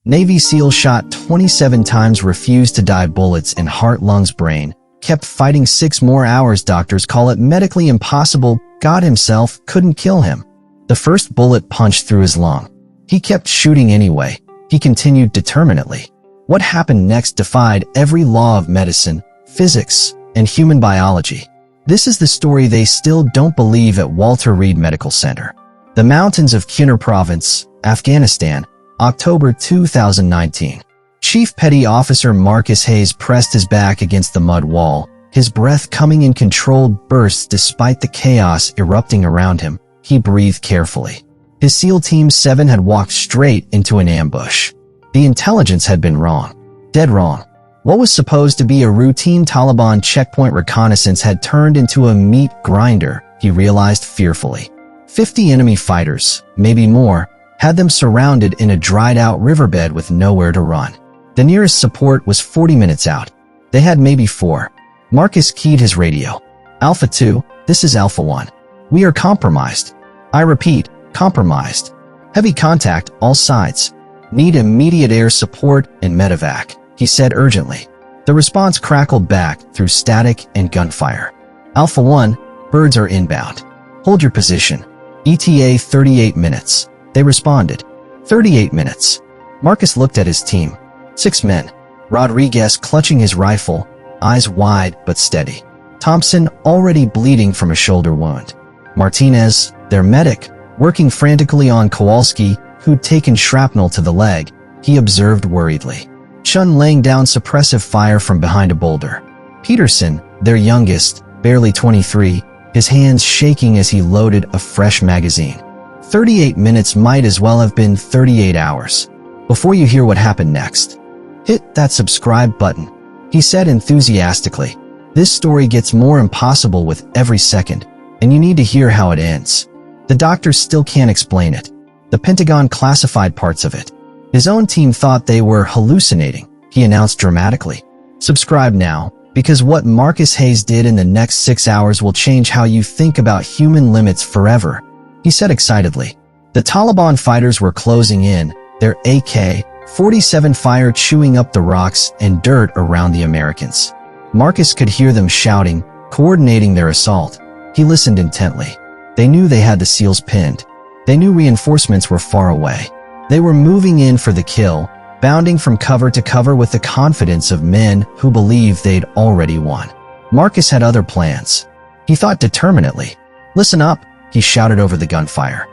Navy SEAL shot 27 times, refused to die, bullets in heart, lungs, brain. Kept fighting 6 more hours. Doctors call it medically impossible. God himself couldn't kill him. The first bullet punched through his lung. He kept shooting anyway. He continued determinedly. What happened next defied every law of medicine, physics, and human biology. This is the story they still don't believe at Walter Reed Medical Center. The mountains of Kunar Province, Afghanistan, October 2019. Chief Petty Officer Marcus Hayes pressed his back against the mud wall, his breath coming in controlled bursts despite the chaos erupting around him. He breathed carefully. His SEAL Team 7 had walked straight into an ambush. The intelligence had been wrong. Dead wrong. What was supposed to be a routine Taliban checkpoint reconnaissance had turned into a meat grinder, he realized fearfully. 50 enemy fighters, maybe more, had them surrounded in a dried-out riverbed with nowhere to run. The nearest support was 40 minutes out. They had maybe 4. Marcus keyed his radio. Alpha 2, this is Alpha 1. We are compromised. I repeat, compromised. Heavy contact, all sides. Need immediate air support and medevac, he said urgently. The response crackled back through static and gunfire. Alpha 1, birds are inbound. Hold your position. ETA 38 minutes. They responded. 38 minutes. Marcus looked at his team. 6 men. Rodriguez clutching his rifle, eyes wide but steady. Thompson already bleeding from a shoulder wound. Martinez, their medic, working frantically on Kowalski, who'd taken shrapnel to the leg, he observed worriedly. Chun laying down suppressive fire from behind a boulder. Peterson, their youngest, barely 23, his hands shaking as he loaded a fresh magazine. 38 minutes might as well have been 38 hours. Before you hear what happened next, hit that subscribe button, he said enthusiastically. This story gets more impossible with every second, and you need to hear how it ends. The doctors still can't explain it. The Pentagon classified parts of it. His own team thought they were hallucinating, he announced dramatically. Subscribe now, because what Marcus Hayes did in the next 6 hours will change how you think about human limits forever, he said excitedly. The Taliban fighters were closing in, their AK-47 fire chewing up the rocks and dirt around the Americans. Marcus could hear them shouting, coordinating their assault. He listened intently. They knew they had the SEALs pinned. They knew reinforcements were far away. They were moving in for the kill, bounding from cover to cover with the confidence of men who believed they'd already won. Marcus had other plans. He thought determinedly. Listen up, he shouted over the gunfire.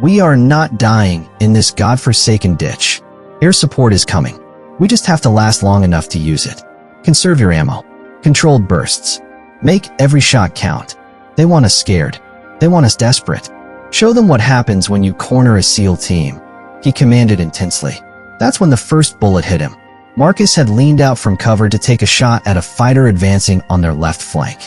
We are not dying in this godforsaken ditch. Air support is coming. We just have to last long enough to use it. Conserve your ammo. Controlled bursts. Make every shot count. They want us scared. They want us desperate. Show them what happens when you corner a SEAL team, he commanded intensely. That's when the first bullet hit him. Marcus had leaned out from cover to take a shot at a fighter advancing on their left flank.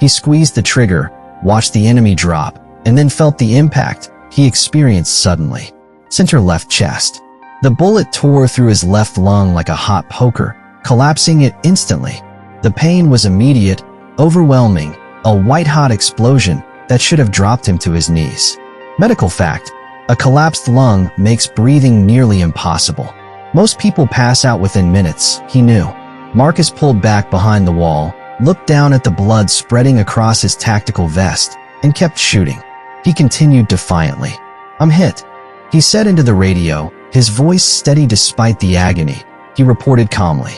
He squeezed the trigger, watched the enemy drop, and then felt the impact he experienced suddenly. Center left chest. The bullet tore through his left lung like a hot poker, collapsing it instantly. The pain was immediate, overwhelming, a white-hot explosion that should have dropped him to his knees. Medical fact: a collapsed lung makes breathing nearly impossible. Most people pass out within minutes, he knew. Marcus pulled back behind the wall, looked down at the blood spreading across his tactical vest, and kept shooting. He continued defiantly. I'm hit, he said into the radio, his voice steady despite the agony. He reported calmly.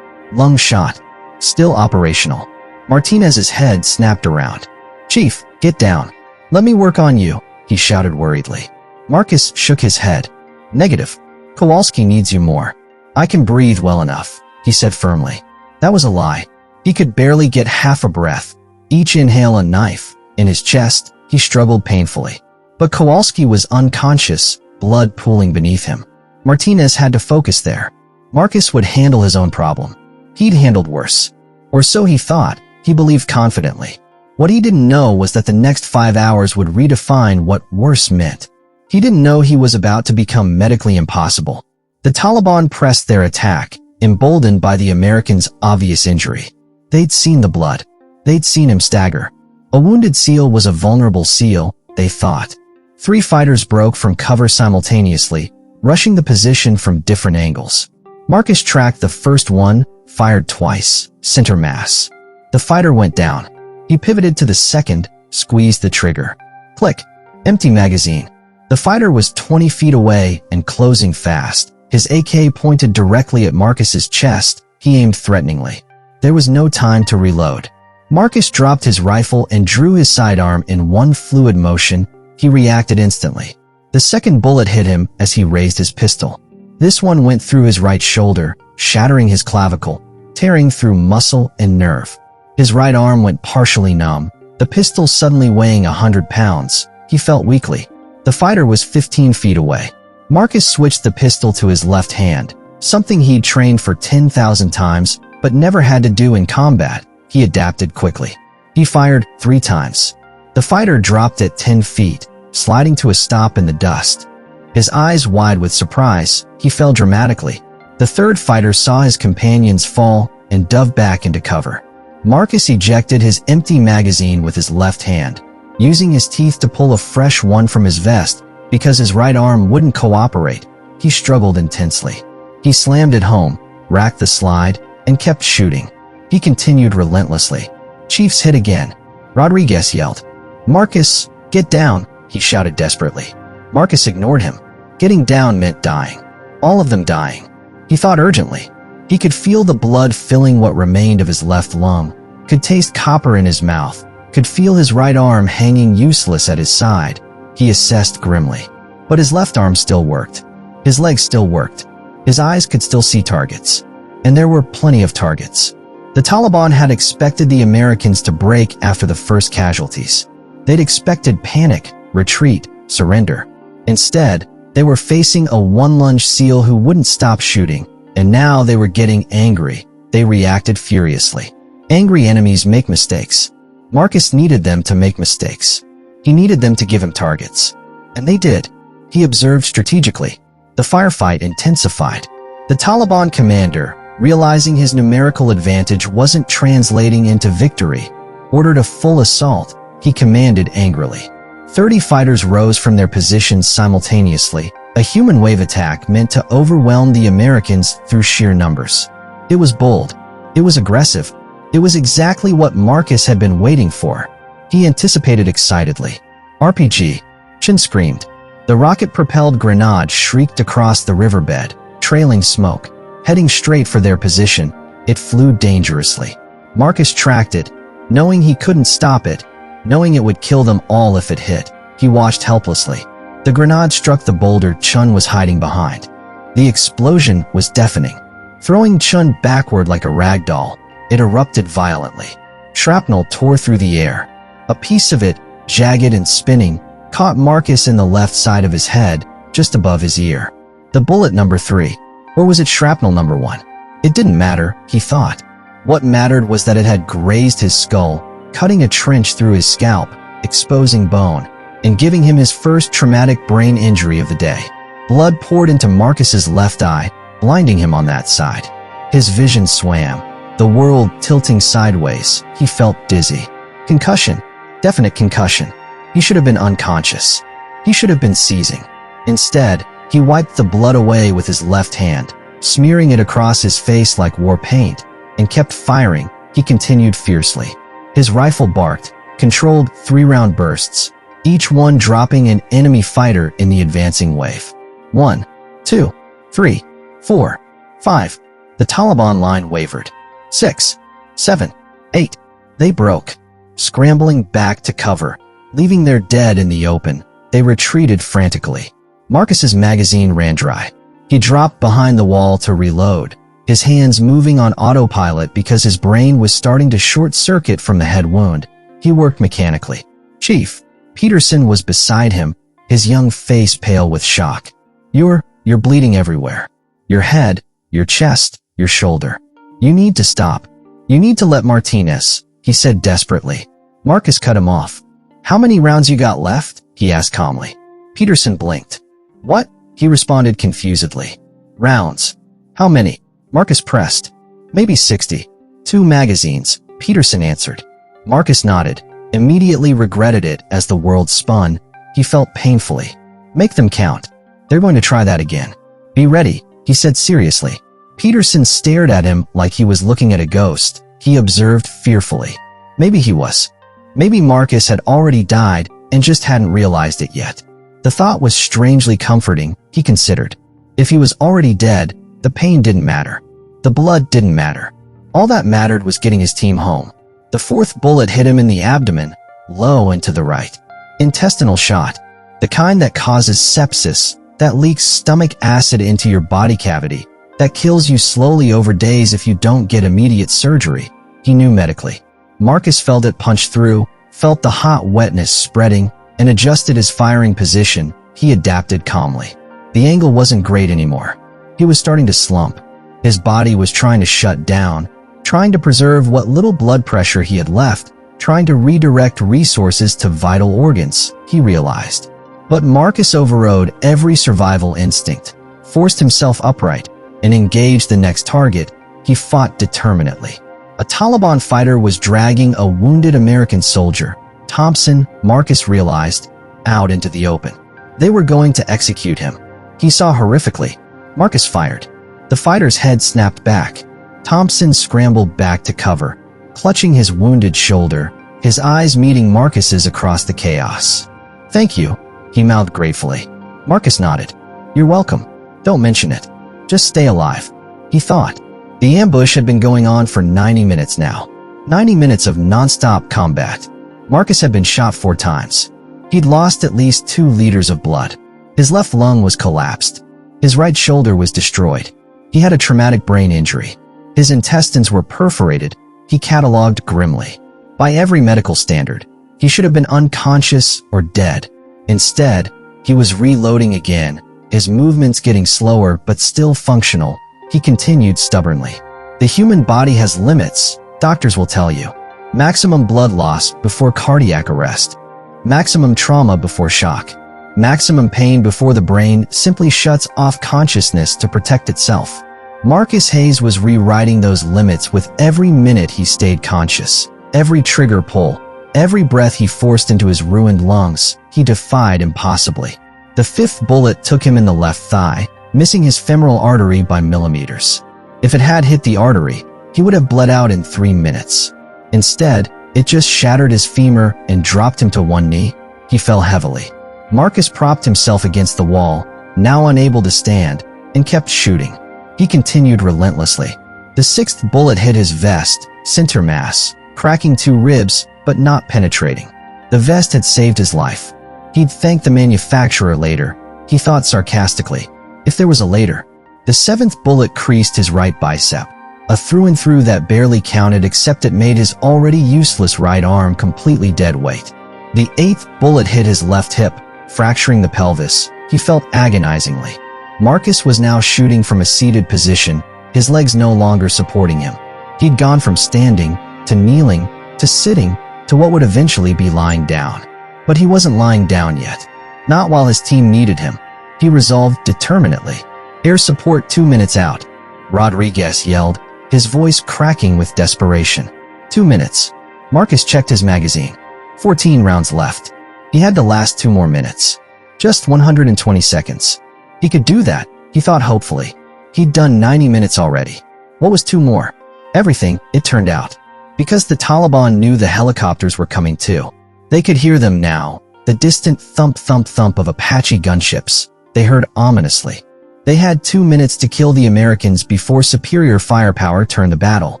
Lung shot. Still operational. Martinez's head snapped around. Chief, get down. Let me work on you, he shouted worriedly. Marcus shook his head. Negative. Kowalski needs you more. I can breathe well enough, he said firmly. That was a lie. He could barely get half a breath. Each inhale a knife. In his chest, he struggled painfully. But Kowalski was unconscious, blood pooling beneath him. Martinez had to focus there. Marcus would handle his own problem. He'd handled worse. Or so he thought, he believed confidently. What he didn't know was that the next 5 hours would redefine what worse meant. He didn't know he was about to become medically impossible. The Taliban pressed their attack, emboldened by the Americans' obvious injury. They'd seen the blood. They'd seen him stagger. A wounded SEAL was a vulnerable SEAL, they thought. 3 fighters broke from cover simultaneously, rushing the position from different angles. Marcus tracked the first one, fired twice, center mass. The fighter went down. He pivoted to the second, squeezed the trigger. Click. Empty magazine. The fighter was 20 feet away and closing fast. His AK pointed directly at Marcus's chest. He aimed threateningly. There was no time to reload. Marcus dropped his rifle and drew his sidearm in one fluid motion. He reacted instantly. The second bullet hit him as he raised his pistol. This one went through his right shoulder, shattering his clavicle, tearing through muscle and nerve. His right arm went partially numb, the pistol suddenly weighing 100 pounds. He felt weakly. The fighter was 15 feet away. Marcus switched the pistol to his left hand, something he'd trained for 10,000 times, but never had to do in combat. He adapted quickly. He fired 3 times. The fighter dropped at 10 feet, sliding to a stop in the dust. His eyes wide with surprise, he fell dramatically. The third fighter saw his companions fall and dove back into cover. Marcus ejected his empty magazine with his left hand, using his teeth to pull a fresh one from his vest because his right arm wouldn't cooperate. He struggled intensely. He slammed it home, racked the slide, and kept shooting. He continued relentlessly. Chiefs hit again. Rodriguez yelled. "Marcus, get down," he shouted desperately. Marcus ignored him. Getting down meant dying. All of them dying. He thought urgently. He could feel the blood filling what remained of his left lung, could taste copper in his mouth, could feel his right arm hanging useless at his side. He assessed grimly. But his left arm still worked. His legs still worked. His eyes could still see targets. And there were plenty of targets. The Taliban had expected the Americans to break after the first casualties. They'd expected panic, retreat, surrender. Instead, they were facing a one-lunge SEAL who wouldn't stop shooting, and now they were getting angry. They reacted furiously. Angry enemies make mistakes. Marcus needed them to make mistakes. He needed them to give him targets. And they did. He observed strategically. The firefight intensified. The Taliban commander, realizing his numerical advantage wasn't translating into victory, ordered a full assault. He commanded angrily. 30 fighters rose from their positions simultaneously. A human wave attack meant to overwhelm the Americans through sheer numbers. It was bold. It was aggressive. It was exactly what Marcus had been waiting for. He anticipated excitedly. RPG. Chin screamed. The rocket-propelled grenade shrieked across the riverbed, trailing smoke. Heading straight for their position, it flew dangerously. Marcus tracked it, knowing he couldn't stop it, knowing it would kill them all if it hit. He watched helplessly. The grenade struck the boulder Chun was hiding behind. The explosion was deafening. Throwing Chun backward like a rag doll, it erupted violently. Shrapnel tore through the air. A piece of it, jagged and spinning, caught Marcus in the left side of his head, just above his ear. The bullet number 3. Or was it shrapnel number 1? It didn't matter, he thought. What mattered was that it had grazed his skull, cutting a trench through his scalp, exposing bone, and giving him his first traumatic brain injury of the day. Blood poured into Marcus's left eye, blinding him on that side. His vision swam, the world tilting sideways. He felt dizzy. Concussion. Definite concussion. He should have been unconscious. He should have been seizing. Instead, he wiped the blood away with his left hand, smearing it across his face like war paint, and kept firing. He continued fiercely. His rifle barked, controlled 3-round bursts, each one dropping an enemy fighter in the advancing wave. 1, 2, 3, 4, 5. The Taliban line wavered. 6, 7, 8. They broke, scrambling back to cover, leaving their dead in the open. They retreated frantically. Marcus's magazine ran dry. He dropped behind the wall to reload, his hands moving on autopilot because his brain was starting to short-circuit from the head wound. He worked mechanically. Chief Peterson was beside him, his young face pale with shock. You're bleeding everywhere. Your head, your chest, your shoulder. You need to stop. You need to let Martinez, he said desperately. Marcus cut him off. How many rounds you got left? He asked calmly. Peterson blinked. What? He responded confusedly. Rounds. How many? Marcus pressed. Maybe 60. 2 magazines, Peterson answered. Marcus nodded, immediately regretted it as the world spun. He felt painfully. Make them count. They're going to try that again. Be ready, he said seriously. Peterson stared at him like he was looking at a ghost. He observed fearfully. Maybe he was. Maybe Marcus had already died and just hadn't realized it yet. The thought was strangely comforting, he considered. If he was already dead, the pain didn't matter. The blood didn't matter. All that mattered was getting his team home. The fourth bullet hit him in the abdomen, low and to the right. Intestinal shot. The kind that causes sepsis, that leaks stomach acid into your body cavity, that kills you slowly over days if you don't get immediate surgery. He knew medically. Marcus felt it punch through, felt the hot wetness spreading, and adjusted his firing position. He adapted calmly. The angle wasn't great anymore. He was starting to slump. His body was trying to shut down, trying to preserve what little blood pressure he had left, trying to redirect resources to vital organs, he realized. But Marcus overrode every survival instinct, forced himself upright, and engaged the next target. He fought determinedly. A Taliban fighter was dragging a wounded American soldier, Thompson, Marcus realized, out into the open. They were going to execute him. He saw horrifically. Marcus fired. The fighter's head snapped back. Thompson scrambled back to cover, clutching his wounded shoulder, his eyes meeting Marcus's across the chaos. "Thank you," he mouthed gratefully. Marcus nodded. "You're welcome. Don't mention it. Just stay alive," he thought. The ambush had been going on for 90 minutes now. 90 minutes of non-stop combat. Marcus had been shot 4 times. He'd lost at least 2 liters of blood. His left lung was collapsed. His right shoulder was destroyed. He had a traumatic brain injury. His intestines were perforated, he cataloged grimly. By every medical standard, he should have been unconscious or dead. Instead, he was reloading again, his movements getting slower but still functional. He continued stubbornly. The human body has limits, doctors will tell you. Maximum blood loss before cardiac arrest. Maximum trauma before shock. Maximum pain before the brain simply shuts off consciousness to protect itself. Marcus Hayes was rewriting those limits with every minute he stayed conscious. Every trigger pull, every breath he forced into his ruined lungs, he defied impossibly. The 5th bullet took him in the left thigh, missing his femoral artery by millimeters. If it had hit the artery, he would have bled out in 3 minutes. Instead, it just shattered his femur and dropped him to one knee. He fell heavily. Marcus propped himself against the wall, now unable to stand, and kept shooting. He continued relentlessly. The 6th bullet hit his vest, center mass, cracking 2 ribs, but not penetrating. The vest had saved his life. He'd thank the manufacturer later, he thought sarcastically. If there was a later. The 7th bullet creased his right bicep, a through and through that barely counted except it made his already useless right arm completely dead weight. The 8th bullet hit his left hip, fracturing the pelvis. He felt agonizingly. Marcus was now shooting from a seated position, his legs no longer supporting him. He'd gone from standing, to kneeling, to sitting, to what would eventually be lying down. But he wasn't lying down yet. Not while his team needed him. He resolved determinedly. "Air support 2 minutes out," Rodriguez yelled, his voice cracking with desperation. 2 minutes. Marcus checked his magazine. 14 rounds left. He had to last 2 more minutes. Just 120 seconds. He could do that, he thought hopefully. He'd done 90 minutes already. What was 2 more? Everything, it turned out. Because the Taliban knew the helicopters were coming too. They could hear them now, the distant thump-thump-thump of Apache gunships. They heard ominously. They had 2 minutes to kill the Americans before superior firepower turned the battle.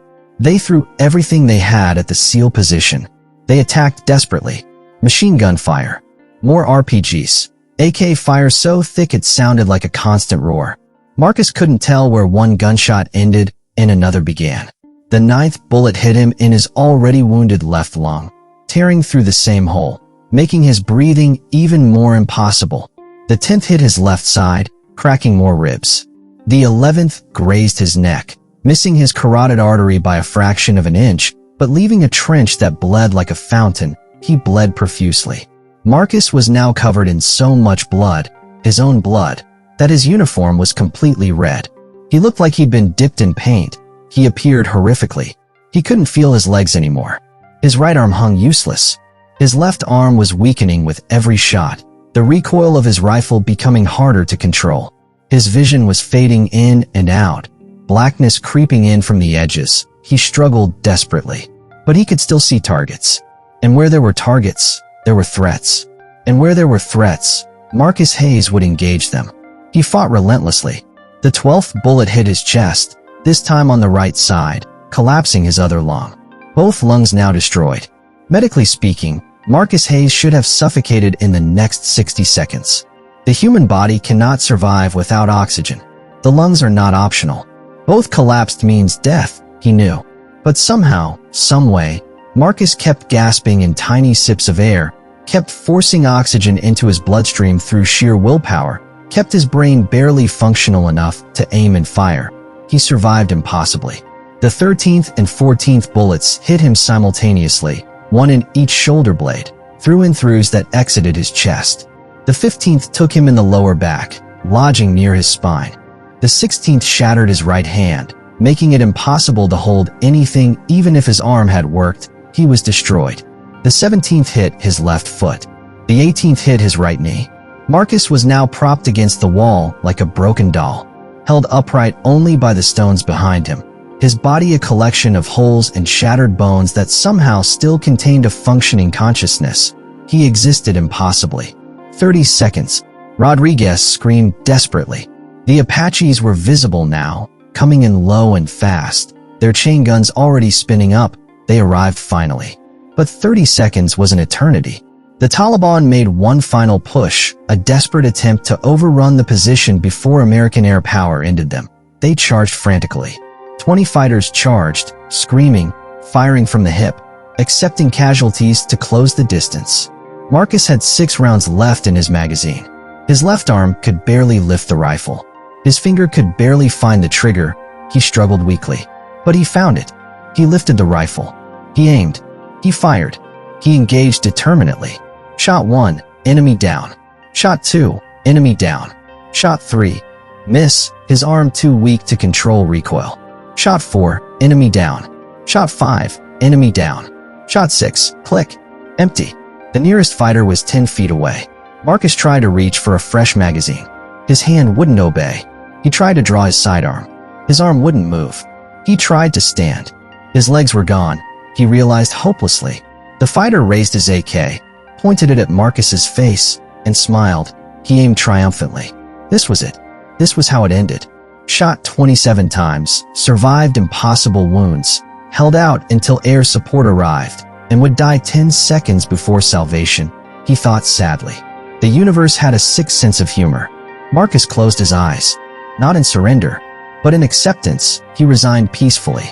They threw everything they had at the SEAL position. They attacked desperately. Machine gun fire. More RPGs. AK fire so thick it sounded like a constant roar. Marcus couldn't tell where one gunshot ended and another began. The 9th bullet hit him in his already wounded left lung, tearing through the same hole, making his breathing even more impossible. The 10th hit his left side, cracking more ribs. The 11th grazed his neck, missing his carotid artery by a fraction of an inch, but leaving a trench that bled like a fountain. He bled profusely. Marcus was now covered in so much blood, his own blood, that his uniform was completely red. He looked like he'd been dipped in paint. He appeared horrifically. He couldn't feel his legs anymore. His right arm hung useless. His left arm was weakening with every shot, the recoil of his rifle becoming harder to control. His vision was fading in and out, blackness creeping in from the edges. He struggled desperately, but he could still see targets. And where there were targets, there were threats. And where there were threats, Marcus Hayes would engage them. He fought relentlessly. The 12th bullet hit his chest, this time on the right side, collapsing his other lung. Both lungs now destroyed. Medically speaking, Marcus Hayes should have suffocated in the next 60 seconds. The human body cannot survive without oxygen. The lungs are not optional. Both collapsed means death, he knew. But somehow, someway, Marcus kept gasping in tiny sips of air, kept forcing oxygen into his bloodstream through sheer willpower, kept his brain barely functional enough to aim and fire. He survived impossibly. The 13th and 14th bullets hit him simultaneously, one in each shoulder blade, through and throughs that exited his chest. The 15th took him in the lower back, lodging near his spine. The 16th shattered his right hand, making it impossible to hold anything even if his arm had worked. He was destroyed. The 17th hit his left foot. The 18th hit his right knee. Marcus was now propped against the wall like a broken doll, held upright only by the stones behind him, his body a collection of holes and shattered bones that somehow still contained a functioning consciousness. He existed impossibly. 30 seconds. Rodriguez screamed desperately. The Apaches were visible now, coming in low and fast, their chain guns already spinning up. They arrived finally. But 30 seconds was an eternity. The Taliban made one final push, a desperate attempt to overrun the position before American air power ended them. They charged frantically. 20 fighters charged, screaming, firing from the hip, accepting casualties to close the distance. Marcus had 6 rounds left in his magazine. His left arm could barely lift the rifle. His finger could barely find the trigger. He struggled weakly. But he found it. He lifted the rifle. He aimed. He fired. He engaged determinedly. Shot 1, enemy down. Shot 2, enemy down. Shot 3, miss, his arm too weak to control recoil. Shot 4, enemy down. Shot 5, enemy down. Shot 6, click, empty. The nearest fighter was 10 feet away. Marcus tried to reach for a fresh magazine. His hand wouldn't obey. He tried to draw his sidearm. His arm wouldn't move. He tried to stand. His legs were gone. He realized hopelessly. The fighter raised his AK, pointed it at Marcus's face, and smiled. He aimed triumphantly. This was it. This was how it ended. Shot 27 times, survived impossible wounds, held out until air support arrived, and would die 10 seconds before salvation, he thought sadly. The universe had a sick sense of humor. Marcus closed his eyes. Not in surrender, but in acceptance. He resigned peacefully.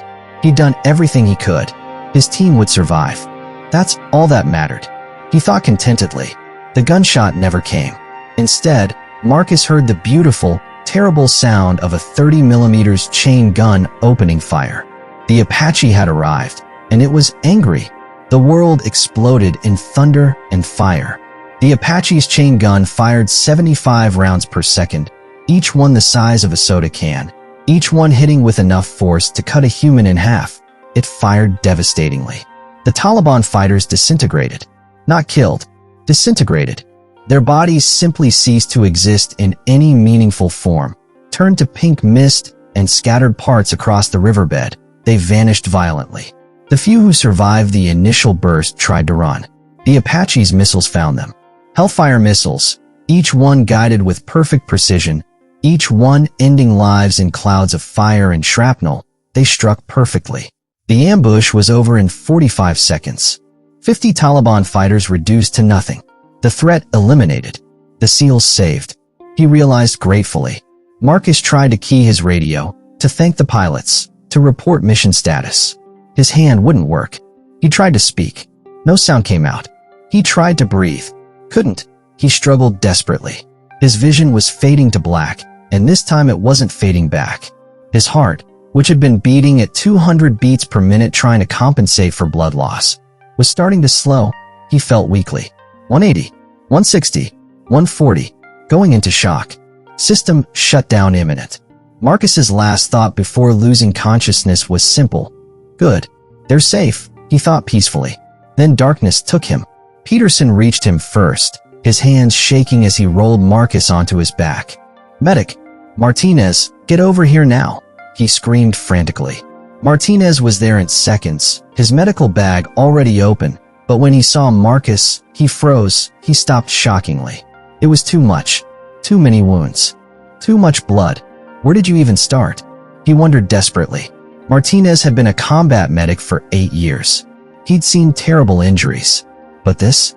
He'd done everything he could. His team would survive. That's all that mattered. He thought contentedly. The gunshot never came. Instead, Marcus heard the beautiful, terrible sound of a 30mm chain gun opening fire. The Apache had arrived, and it was angry. The world exploded in thunder and fire. The Apache's chain gun fired 75 rounds per second, each one the size of a soda can, each one hitting with enough force to cut a human in half. It fired devastatingly. The Taliban fighters disintegrated. Not killed, disintegrated. Their bodies simply ceased to exist in any meaningful form, turned to pink mist and scattered parts across the riverbed. They vanished violently. The few who survived the initial burst tried to run. The Apache's missiles found them. Hellfire missiles, each one guided with perfect precision, each one ending lives in clouds of fire and shrapnel. They struck perfectly. The ambush was over in 45 seconds. 50 Taliban fighters reduced to nothing. The threat eliminated. The SEALs saved. He realized gratefully. Marcus tried to key his radio, to thank the pilots, to report mission status. His hand wouldn't work. He tried to speak. No sound came out. He tried to breathe. Couldn't. He struggled desperately. His vision was fading to black, and this time it wasn't fading back. His heart, which had been beating at 200 beats per minute trying to compensate for blood loss, was starting to slow. He felt weakly. 180, 160, 140, going into shock. System shutdown imminent. Marcus's last thought before losing consciousness was simple. Good. They're safe, he thought peacefully. Then darkness took him. Peterson reached him first, his hands shaking as he rolled Marcus onto his back. Medic, Martinez, get over here now. he screamed frantically. Martinez was there in seconds, his medical bag already open, but when he saw Marcus, he froze, he stopped shockingly. It was too much. Too many wounds. Too much blood. Where did you even start? He wondered desperately. Martinez had been a combat medic for 8 years. He'd seen terrible injuries. But this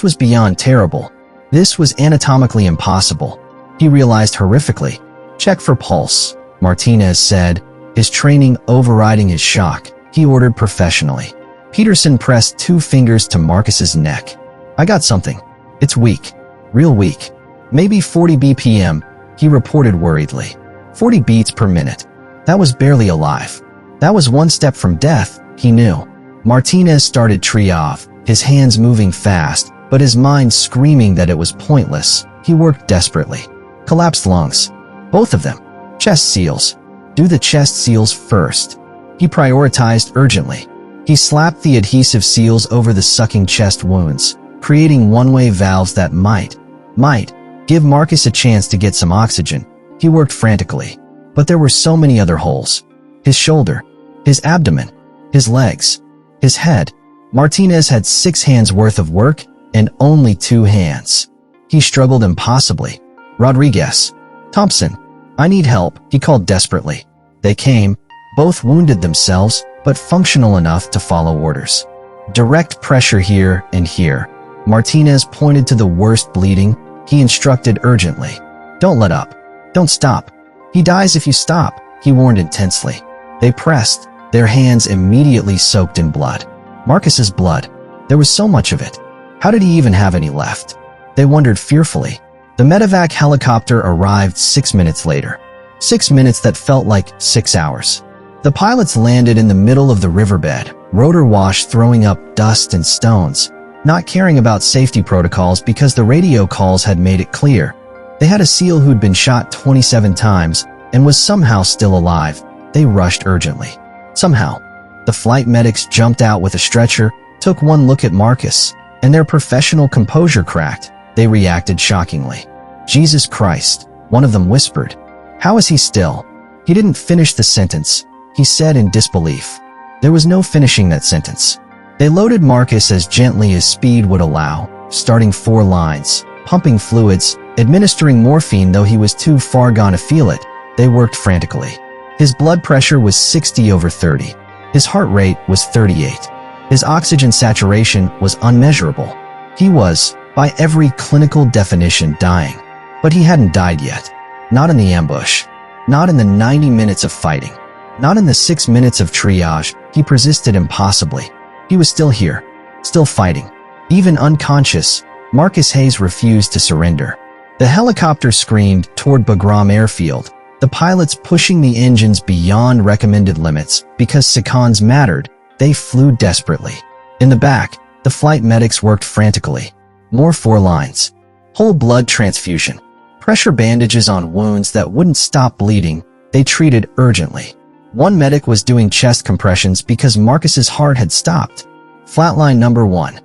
was beyond terrible. This was anatomically impossible. He realized horrifically. Check for pulse, Martinez said, his training overriding his shock. He ordered professionally. Peterson pressed 2 fingers to Marcus's neck. I got something. It's weak. Real weak. Maybe 40 BPM, he reported worriedly. 40 beats per minute. That was barely alive. That was one step from death, he knew. Martinez started triage, his hands moving fast, but his mind screaming that it was pointless. He worked desperately. Collapsed lungs. Both of them. Chest seals. Do the chest seals first. He prioritized urgently. He slapped the adhesive seals over the sucking chest wounds, creating one-way valves that might give Marcus a chance to get some oxygen. He worked frantically. But there were so many other holes. His shoulder, his abdomen, his legs, his head. Martinez had 6 hands worth of work and only 2 hands. He struggled impossibly. Rodriguez. Thompson. I need help, he called desperately. They came, both wounded themselves, but functional enough to follow orders. Direct pressure here and here. Martinez pointed to the worst bleeding. He instructed urgently. Don't let up. Don't stop. He dies if you stop, he warned intensely. They pressed, their hands immediately soaked in blood. Marcus's blood. There was so much of it. How did he even have any left? They wondered fearfully. The medevac helicopter arrived 6 minutes later. 6 minutes that felt like 6 hours. The pilots landed in the middle of the riverbed, rotor wash throwing up dust and stones, not caring about safety protocols because the radio calls had made it clear. They had a SEAL who'd been shot 27 times and was somehow still alive. They rushed urgently. Somehow. The flight medics jumped out with a stretcher, took one look at Marcus, and their professional composure cracked. They reacted shockingly. Jesus Christ, one of them whispered. How is he still? He didn't finish the sentence, he said in disbelief. There was no finishing that sentence. They loaded Marcus as gently as speed would allow, starting 4 lines, pumping fluids, administering morphine though he was too far gone to feel it. They worked frantically. His blood pressure was 60/30. His heart rate was 38. His oxygen saturation was unmeasurable. He was, by every clinical definition, dying. But he hadn't died yet. Not in the ambush. Not in the 90 minutes of fighting. Not in the 6 minutes of triage. He persisted impossibly. He was still here. Still fighting. Even unconscious, Marcus Hayes refused to surrender. The helicopter screamed toward Bagram Airfield, the pilots pushing the engines beyond recommended limits because seconds mattered. They flew desperately. In the back, the flight medics worked frantically. More 4 lines. Whole blood transfusion. Pressure bandages on wounds that wouldn't stop bleeding. They treated urgently. One medic was doing chest compressions because Marcus's heart had stopped. Flatline number 1.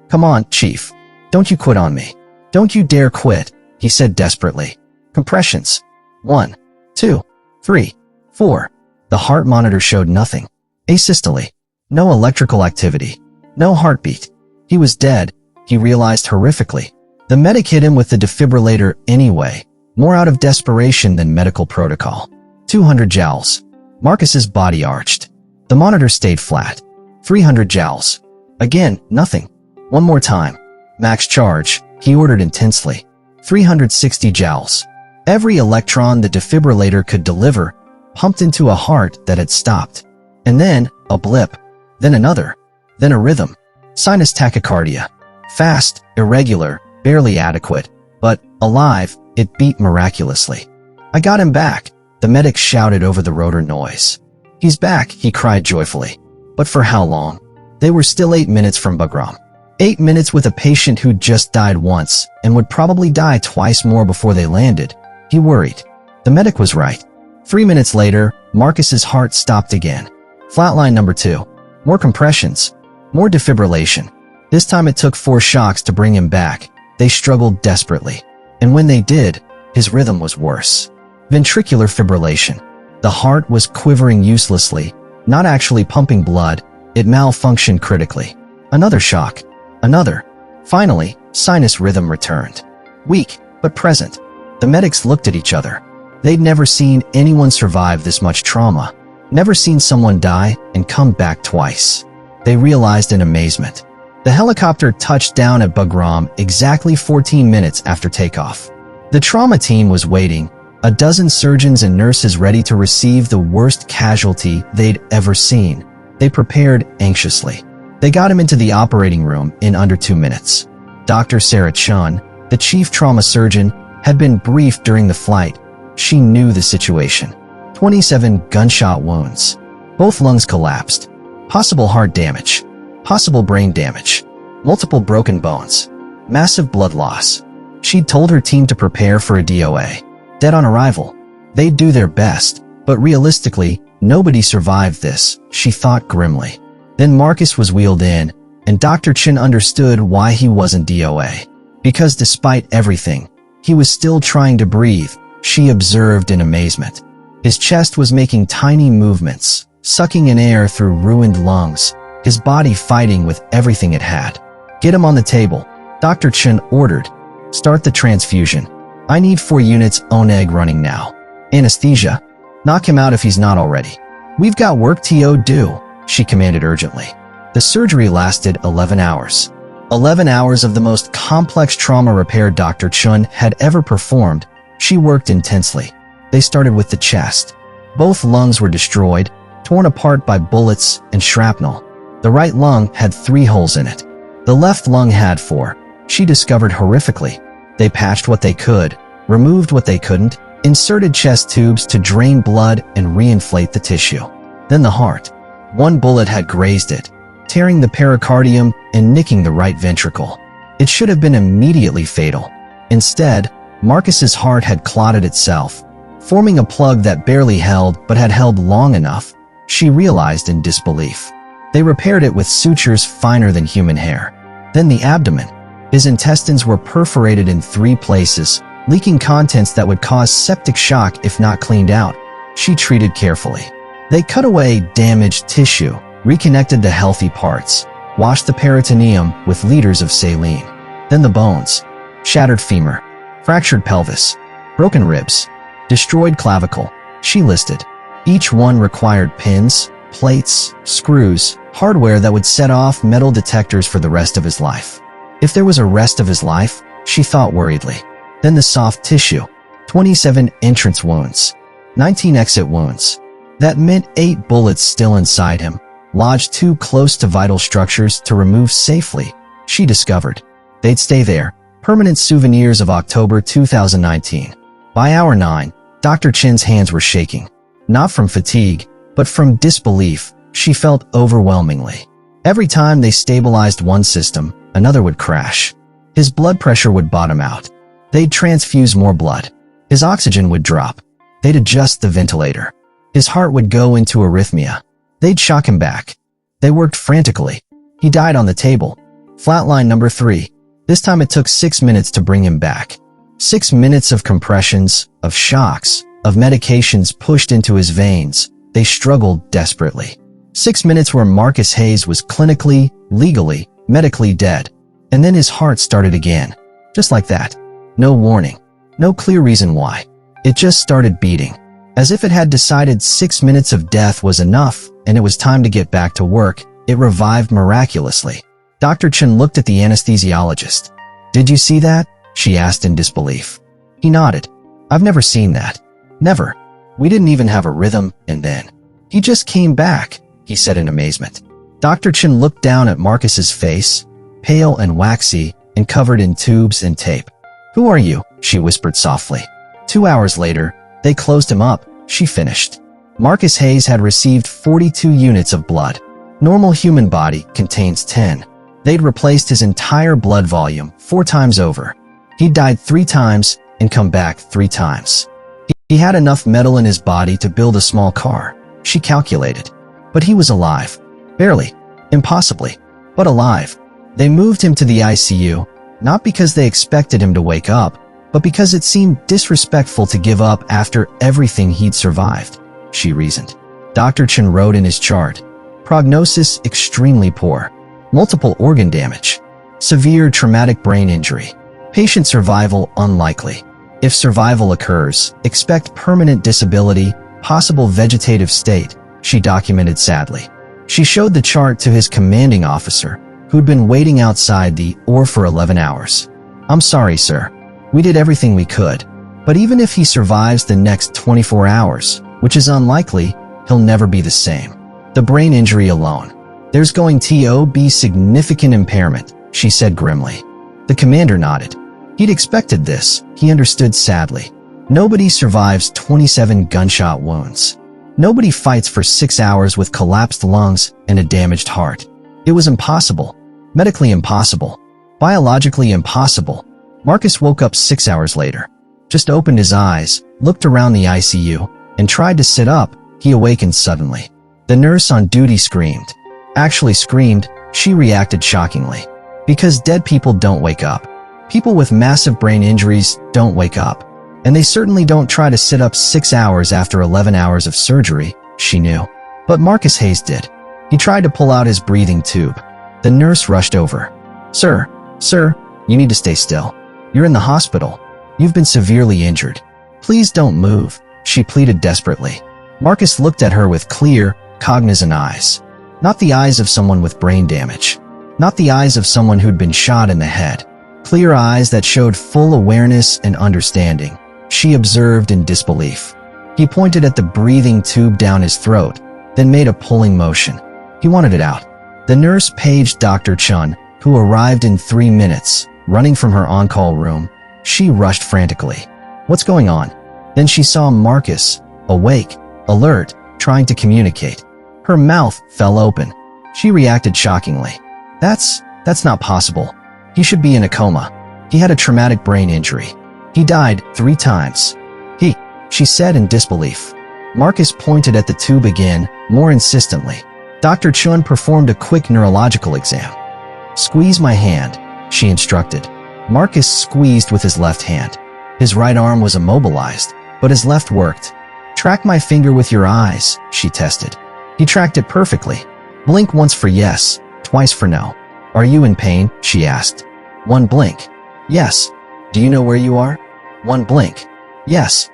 Come on, Chief. Don't you quit on me. Don't you dare quit, he said desperately. Compressions. 1, 2, 3, 4. The heart monitor showed nothing. Asystole. No electrical activity. No heartbeat. He was dead, he realized horrifically. The medic hit him with the defibrillator anyway, more out of desperation than medical protocol. 200 joules. Marcus's body arched. The monitor stayed flat. 300 joules. Again, nothing. One more time. Max charge, he ordered intensely. 360 joules. Every electron the defibrillator could deliver, pumped into a heart that had stopped. And then, a blip. Then another. Then a rhythm. Sinus tachycardia. Fast, irregular, barely adequate. But, alive, it beat miraculously. I got him back, the medic shouted over the rotor noise. He's back, he cried joyfully. But for how long? They were still 8 minutes from Bagram. 8 minutes with a patient who'd just died once and would probably die twice more before they landed. He worried. The medic was right. 3 minutes later, Marcus's heart stopped again. Flatline number 2. More compressions. More defibrillation. This time it took 4 shocks to bring him back. They struggled desperately. And when they did, his rhythm was worse. Ventricular fibrillation. The heart was quivering uselessly, not actually pumping blood. It malfunctioned critically. Another shock. Another. Finally, sinus rhythm returned. Weak, but present. The medics looked at each other. They'd never seen anyone survive this much trauma. Never seen someone die and come back twice. They realized in amazement. The helicopter touched down at Bagram exactly 14 minutes after takeoff. The trauma team was waiting, a dozen surgeons and nurses ready to receive the worst casualty they'd ever seen. They prepared anxiously. They got him into the operating room in under 2 minutes. Dr. Sarah Chun, the chief trauma surgeon, had been briefed during the flight. She knew the situation. 27 gunshot wounds. Both lungs collapsed. Possible heart damage. Possible brain damage. Multiple broken bones. Massive blood loss. She'd told her team to prepare for a DOA. Dead on arrival. They'd do their best, but realistically, nobody survived this, she thought grimly. Then Marcus was wheeled in, and Dr. Chin understood why he wasn't DOA. Because despite everything, he was still trying to breathe, she observed in amazement. His chest was making tiny movements, sucking in air through ruined lungs, his body fighting with everything it had. Get him on the table, Dr. Chin ordered. Start the transfusion. I need 4 units ONEG running now. Anesthesia. Knock him out if he's not already. We've got work to do, she commanded urgently. The surgery lasted 11 hours. 11 hours of the most complex trauma repair Dr. Chun had ever performed. She worked intensely. They started with the chest. Both lungs were destroyed, torn apart by bullets and shrapnel. The right lung had 3 holes in it. The left lung had 4. She discovered horrifically. They patched what they could, removed what they couldn't, inserted chest tubes to drain blood and reinflate the tissue. Then the heart. 1 bullet had grazed it, tearing the pericardium and nicking the right ventricle. It should have been immediately fatal. Instead, Marcus's heart had clotted itself, forming a plug that barely held but had held long enough, she realized in disbelief. They repaired it with sutures finer than human hair. Then the abdomen. His intestines were perforated in 3 places, leaking contents that would cause septic shock if not cleaned out. She treated carefully. They cut away damaged tissue, reconnected the healthy parts, washed the peritoneum with liters of saline. Then the bones. Shattered femur, fractured pelvis, broken ribs, destroyed clavicle. She listed. Each one required pins, plates, screws, hardware that would set off metal detectors for the rest of his life. If there was a rest of his life, she thought worriedly. Then the soft tissue. 27 entrance wounds. 19 exit wounds. That meant 8 bullets still inside him, lodged too close to vital structures to remove safely, she discovered. They'd stay there, permanent souvenirs of October 2019. By hour 9, Dr. Chin's hands were shaking. Not from fatigue, but from disbelief. She felt overwhelmingly. Every time they stabilized one system, another would crash. His blood pressure would bottom out. They'd transfuse more blood. His oxygen would drop. They'd adjust the ventilator. His heart would go into arrhythmia. They'd shock him back. They worked frantically. He died on the table. Flatline number 3. This time it took 6 minutes to bring him back. 6 minutes of compressions, of shocks, of medications pushed into his veins. They struggled desperately. 6 minutes where Marcus Hayes was clinically, legally, medically dead. And then his heart started again. Just like that. No warning. No clear reason why. It just started beating. As if it had decided 6 minutes of death was enough and it was time to get back to work, it revived miraculously. Dr. Chen looked at the anesthesiologist. Did you see that? She asked in disbelief. He nodded. I've never seen that. Never. We didn't even have a rhythm, and then he just came back, he said in amazement. Dr. Chen looked down at Marcus's face, pale and waxy and covered in tubes and tape. Who are you? She whispered softly. 2 hours later, they closed him up, she finished. Marcus Hayes had received 42 units of blood. Normal human body contains 10. They'd replaced his entire blood volume 4 times over. He'd died 3 times and come back 3 times. He had enough metal in his body to build a small car, she calculated. But he was alive. Barely. Impossibly. But alive. They moved him to the ICU, not because they expected him to wake up, but because it seemed disrespectful to give up after everything he'd survived. she reasoned. Dr. Chen wrote in his chart. Prognosis extremely poor. Multiple organ damage. Severe traumatic brain injury. Patient survival unlikely. If survival occurs, expect permanent disability, possible vegetative state, she documented sadly. She showed the chart to his commanding officer, who'd been waiting outside the OR for 11 hours. I'm sorry, sir. We did everything we could. But even if he survives the next 24 hours, which is unlikely, he'll never be the same. The brain injury alone. There's going to be significant impairment, she said grimly. The commander nodded. He'd expected this, he understood sadly. Nobody survives 27 gunshot wounds. Nobody fights for 6 hours with collapsed lungs and a damaged heart. It was impossible. Medically impossible. Biologically impossible. Marcus woke up 6 hours later. Just opened his eyes, looked around the ICU, and tried to sit up. He awakened suddenly. The nurse on duty screamed. Actually screamed, she reacted shockingly. Because dead people don't wake up. People with massive brain injuries don't wake up. And they certainly don't try to sit up 6 hours after 11 hours of surgery, she knew. But Marcus Hayes did. He tried to pull out his breathing tube. The nurse rushed over. Sir, you need to stay still. You're in the hospital. You've been severely injured. Please don't move, she pleaded desperately. Marcus looked at her with clear, cognizant eyes. Not the eyes of someone with brain damage. Not the eyes of someone who'd been shot in the head. Clear eyes that showed full awareness and understanding. She observed in disbelief. He pointed at the breathing tube down his throat, then made a pulling motion. He wanted it out. The nurse paged Dr. Chun, who arrived in 3 minutes, running from her on-call room. She rushed frantically. What's going on? Then she saw Marcus, awake, alert, trying to communicate. Her mouth fell open. She reacted shockingly. That's not possible. He should be in a coma. He had a traumatic brain injury. He died 3 times. She said in disbelief. Marcus pointed at the tube again, more insistently. Dr. Chun performed a quick neurological exam. Squeeze my hand, she instructed. Marcus squeezed with his left hand. His right arm was immobilized, but his left worked. Track my finger with your eyes, she tested. He tracked it perfectly. Blink once for yes, twice for no. Are you in pain? She asked. 1 blink. Yes. Do you know where you are? 1 blink. Yes.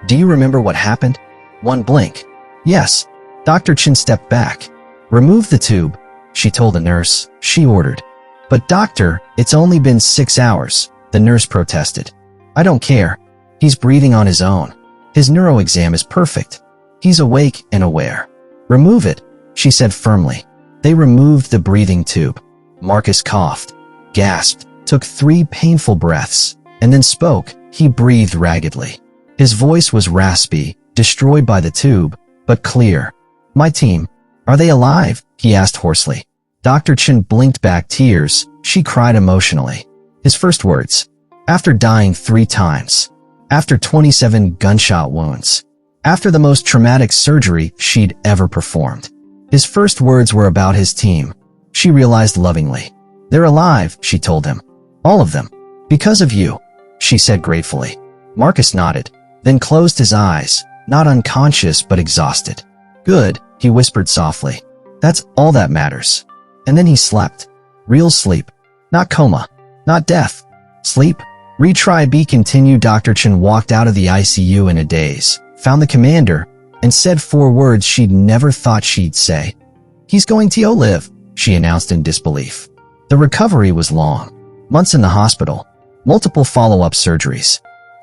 Do you remember what happened? 1 blink. Yes. Dr. Chin stepped back. Remove the tube, she told the nurse. She ordered. But doctor, it's only been 6 hours, the nurse protested. I don't care. He's breathing on his own. His neuro exam is perfect. He's awake and aware. Remove it, she said firmly. They removed the breathing tube. Marcus coughed, gasped, took 3 painful breaths, and then spoke. He breathed raggedly. His voice was raspy, destroyed by the tube, but clear. My team, are they alive? He asked hoarsely. Dr. Chin blinked back tears. She cried emotionally. His first words. After dying 3 times. After 27 gunshot wounds. After the most traumatic surgery she'd ever performed. His first words were about his team. She realized lovingly. They're alive, she told him. All of them. Because of you, she said gratefully. Marcus nodded, then closed his eyes, not unconscious but exhausted. Good, he whispered softly. That's all that matters. And then he slept. Real sleep. Not coma. Not death. Sleep. Retry B continued. Dr. Chen walked out of the ICU in a daze, found the commander, and said 4 words she'd never thought she'd say. He's going to live, she announced in disbelief. The recovery was long. Months in the hospital. Multiple follow-up surgeries.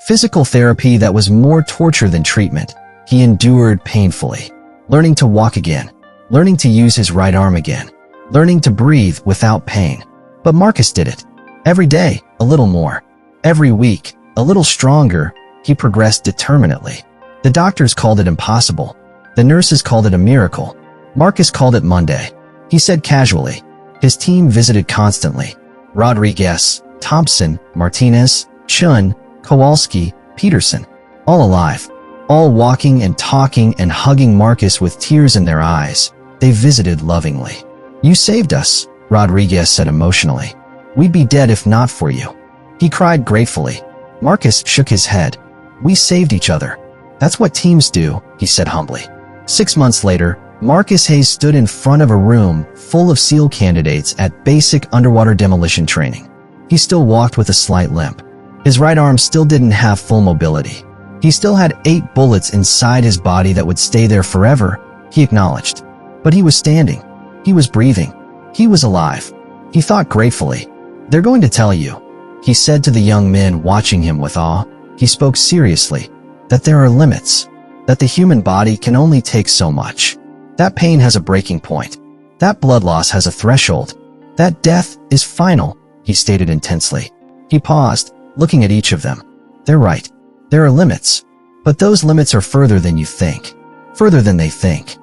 Physical therapy that was more torture than treatment. He endured painfully. Learning to walk again. Learning to use his right arm again. Learning to breathe without pain. But Marcus did it. Every day, a little more. Every week, a little stronger. He progressed determinedly. The doctors called it impossible. The nurses called it a miracle. Marcus called it Monday. He said casually. His team visited constantly. Rodriguez, Thompson, Martinez, Chun, Kowalski, Peterson. All alive. All walking and talking and hugging Marcus with tears in their eyes. They visited lovingly. You saved us, Rodriguez said emotionally. We'd be dead if not for you. He cried gratefully. Marcus shook his head. We saved each other. That's what teams do, he said humbly. 6 months later, Marcus Hayes stood in front of a room full of SEAL candidates at basic underwater demolition training. He still walked with a slight limp. His right arm still didn't have full mobility. He still had 8 bullets inside his body that would stay there forever, he acknowledged. But he was standing. He was breathing. He was alive. He thought gratefully. "They're going to tell you," he said to the young men watching him with awe. He spoke seriously, "that there are limits, that the human body can only take so much. That pain has a breaking point. That blood loss has a threshold. That death is final," he stated intensely. He paused, looking at each of them. "They're right. There are limits. But those limits are further than you think. Further than they think.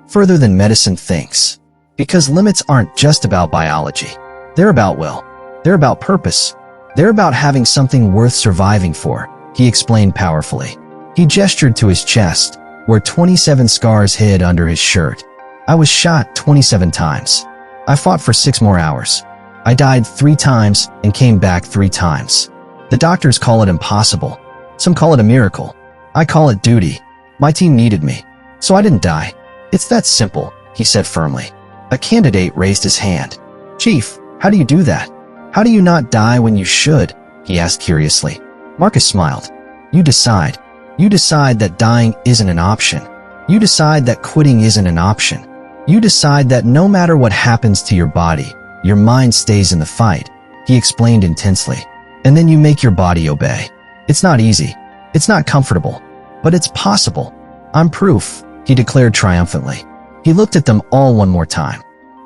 Further than medicine thinks. Because limits aren't just about biology. They're about will. They're about purpose. They're about having something worth surviving for," he explained powerfully. He gestured to his chest, where 27 scars hid under his shirt. "I was shot 27 times. I fought for 6 more hours. I died 3 times and came back 3 times. The doctors call it impossible. Some call it a miracle. I call it duty. My team needed me, so I didn't die. It's that simple," he said firmly. A candidate raised his hand. "Chief, how do you do that? How do you not die when you should?" he asked curiously. Marcus smiled. "You decide. You decide that dying isn't an option. You decide that quitting isn't an option. You decide that no matter what happens to your body, your mind stays in the fight," he explained intensely. "And then you make your body obey. It's not easy. It's not comfortable. But it's possible. I'm proof," he declared triumphantly. He looked at them all one more time.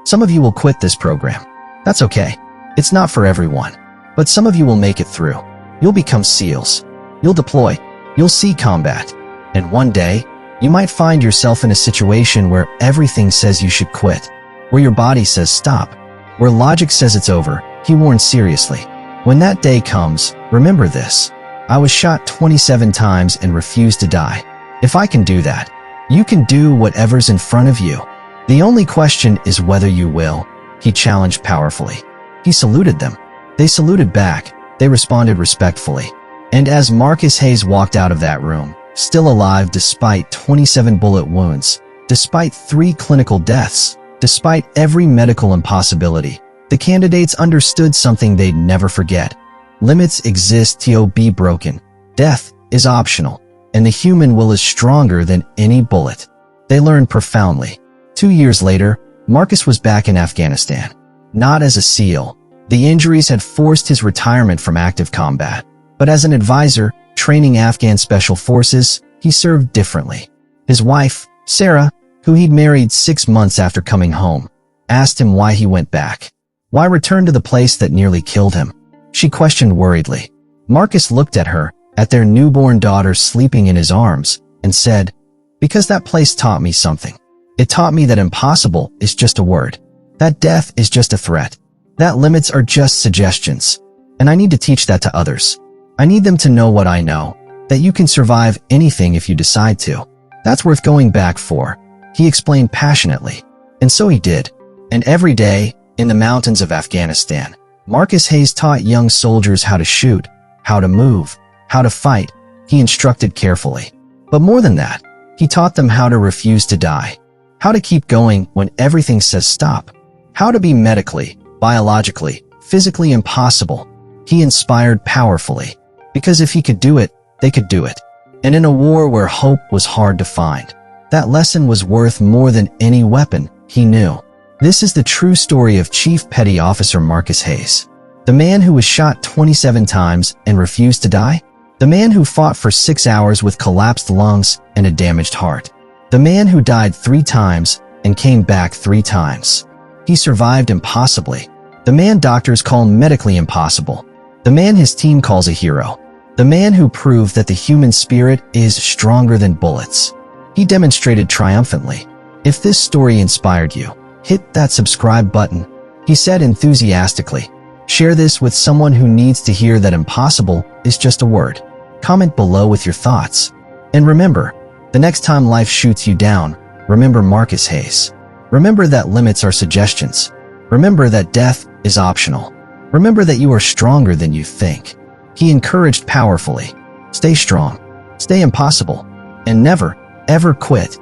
"Some of you will quit this program. That's okay. It's not for everyone. But some of you will make it through. You'll become SEALs. You'll deploy. You'll see combat. And one day, you might find yourself in a situation where everything says you should quit, where your body says stop, where logic says it's over," he warned seriously. "When that day comes, remember this. I was shot 27 times and refused to die. If I can do that, you can do whatever's in front of you. The only question is whether you will," he challenged powerfully. He saluted them. They saluted back. They responded respectfully. And as Marcus Hayes walked out of that room, still alive despite 27 bullet wounds, despite 3 clinical deaths, despite every medical impossibility, the candidates understood something they'd never forget. Limits exist to be broken. Death is optional, and the human will is stronger than any bullet. They learned profoundly. 2 years later, Marcus was back in Afghanistan. Not as a SEAL. The injuries had forced his retirement from active combat. But as an advisor, training Afghan special forces, he served differently. His wife, Sarah, who he'd married 6 months after coming home, asked him why he went back. Why return to the place that nearly killed him? She questioned worriedly. Marcus looked at her, at their newborn daughter sleeping in his arms, and said, "Because that place taught me something. It taught me that impossible is just a word. That death is just a threat. That limits are just suggestions. And I need to teach that to others. I need them to know what I know, that you can survive anything if you decide to. That's worth going back for," he explained passionately. And so he did. And every day, in the mountains of Afghanistan, Marcus Hayes taught young soldiers how to shoot, how to move, how to fight. He instructed carefully. But more than that, he taught them how to refuse to die, how to keep going when everything says stop, how to be medically, biologically, physically impossible. He inspired powerfully. Because if he could do it, they could do it. And in a war where hope was hard to find, that lesson was worth more than any weapon, he knew. This is the true story of Chief Petty Officer Marcus Hayes. The man who was shot 27 times and refused to die. The man who fought for 6 hours with collapsed lungs and a damaged heart. The man who died 3 times and came back 3 times. He survived impossibly. The man doctors call medically impossible. The man his team calls a hero. The man who proved that the human spirit is stronger than bullets. He demonstrated triumphantly. If this story inspired you, hit that subscribe button, he said enthusiastically. Share this with someone who needs to hear that impossible is just a word. Comment below with your thoughts. And remember, the next time life shoots you down, remember Marcus Hayes. Remember that limits are suggestions. Remember that death is optional. Remember that you are stronger than you think. He encouraged powerfully. Stay strong, stay impossible, and never, ever quit.